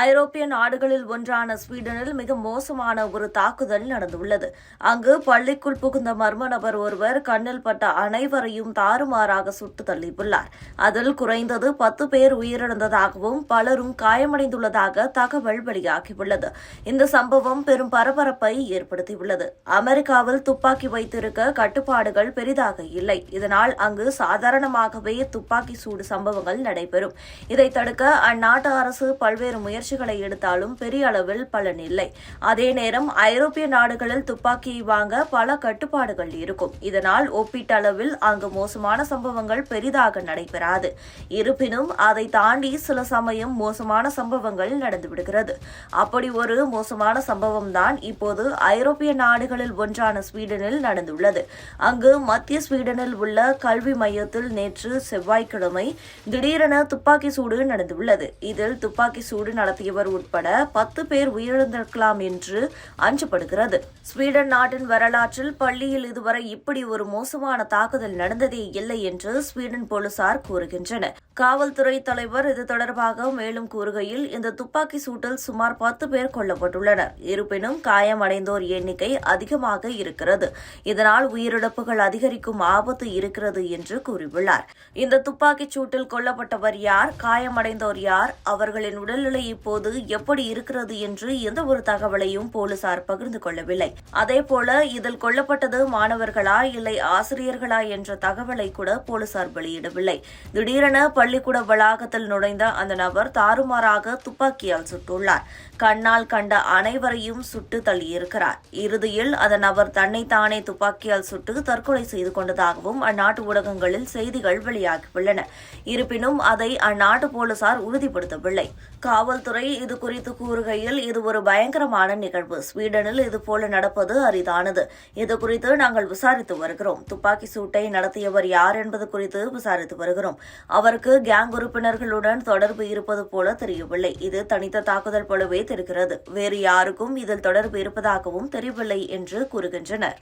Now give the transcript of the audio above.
ஐரோப்பிய நாடுகளில் ஒன்றான ஸ்வீடனில் மிக மோசமான ஒரு தாக்குதல் நடந்துள்ளது. அங்கு பள்ளிக்குள் புகுந்த மர்ம நபர் ஒருவர் கண்ணில் பட்ட அனைவரையும் தாறுமாறாக சுட்டு தள்ளியுள்ளார். அதில் குறைந்தது 10 பேர் உயிரிழந்ததாகவும் பலரும் காயமடைந்துள்ளதாக தகவல் வெளியாகியுள்ளது. இந்த சம்பவம் பெரும் பரபரப்பை ஏற்படுத்தியுள்ளது. அமெரிக்காவில் துப்பாக்கி வைத்திருக்க கட்டுப்பாடுகள் பெரிதாக இல்லை. இதனால் அங்கு சாதாரணமாகவே துப்பாக்கி சூடு சம்பவங்கள் நடைபெறும். இதை தடுக்க அந்நாட்டு அரசு பல்வேறு முயற்சிகளை எடுத்தாலும் பெரிய அளவில் பலன் இல்லை. அதே நேரம் ஐரோப்பிய நாடுகளில் துப்பாக்கியை வாங்க பல கட்டுப்பாடுகள் இருக்கும். இதனால் ஒப்பீட்டளவில் அங்கு மோசமான சம்பவங்கள் பெரிதாக நடைபெறாது. இருப்பினும் அதை தாண்டி சில சமயம் மோசமான சம்பவங்கள் நடந்துவிடுகிறது. அப்படி ஒரு மோசமான சம்பவம் தான் இப்போது ஐரோப்பிய நாடுகளில் ஒன்றான ஸ்வீடனில் நடந்துள்ளது. அங்கு மத்திய ஸ்வீடனில் உள்ள கல்வி மையத்தில் நேற்று செவ்வாய்க்கிழமை திடீரென துப்பாக்கி சூடு நடந்துள்ளது. இதில் துப்பாக்கி சூடு நடத்தியவர் உட்பட 10 பேர் உயிரிழந்திருக்கலாம் என்று அஞ்சப்படுகிறது. ஸ்வீடன் நாட்டின் வரலாற்றில் பள்ளியில் இதுவரை இப்படி ஒரு மோசமான தாக்குதல் நடந்ததே இல்லை என்று ஸ்வீடன் போலீசார் கூறுகின்றனர். காவல்துறை தலைவர் இது தொடர்பாக மேலும் கூறுகையில், இந்த துப்பாக்கி சூட்டில் சுமார் 10 பேர் கொல்லப்பட்டுள்ளனர். இருப்பினும் காயமடைந்தோர் எண்ணிக்கை அதிகமாக இருக்கிறது. இதனால் உயிரிழப்புகள் அதிகரிக்கும் ஆபத்து இருக்கிறது என்று கூறியுள்ளார். இந்த துப்பாக்கிச் சூட்டில் கொல்லப்பட்டவர் யார், காயமடைந்தோர் யார், அவர்களின் உடல்நிலை இப்போது எப்படி இருக்கிறது என்று எந்த ஒரு தகவலையும் போலீசார் பகிர்ந்து கொள்ளவில்லை. அதேபோல இதில் கொல்லப்பட்டது மாணவர்களா இல்லை ஆசிரியர்களா என்ற தகவலை கூட போலீசார் வெளியிடவில்லை. திடீரென பள்ளிக்கூட வளாகத்தில் நுழைந்த அந்த நபர் தாறுமாறாக துப்பாக்கியால் சுட்டுள்ளார். கண்ணால் கண்ட அனைவரையும் சுட்டு தள்ளியிருக்கிறார். இறுதியில் அந்த நபர் தன்னைத்தானே துப்பாக்கியால் சுட்டு தற்கொலை செய்து கொண்டதாகவும் அந்நாட்டு ஊடகங்களில் செய்திகள் வெளியாகியுள்ளன. இருப்பினும் அதை அந்நாட்டு போலீசார் உறுதிப்படுத்தவில்லை. காவல்துறை இது குறித்து கூறுகையில், இது ஒரு பயங்கரமான நிகழ்வு. ஸ்வீடனில் இதுபோல நடப்பது அரிதானது. இது குறித்து நாங்கள் விசாரித்து வருகிறோம். துப்பாக்கி சூட்டை நடத்தியவர் யார் என்பது குறித்து விசாரித்து வருகிறோம். அவருக்கு கேங் உறுப்பினர்களுடன் தொடர்பு இருப்பது போல தெரியவில்லை. இது தனித்த தாக்குதல் போலவே தெரிகிறது. வேறு யாருக்கும் இதில் தொடர்பு இருப்பதாகவும் தெரியவில்லை என்று கூறுகின்றனர்.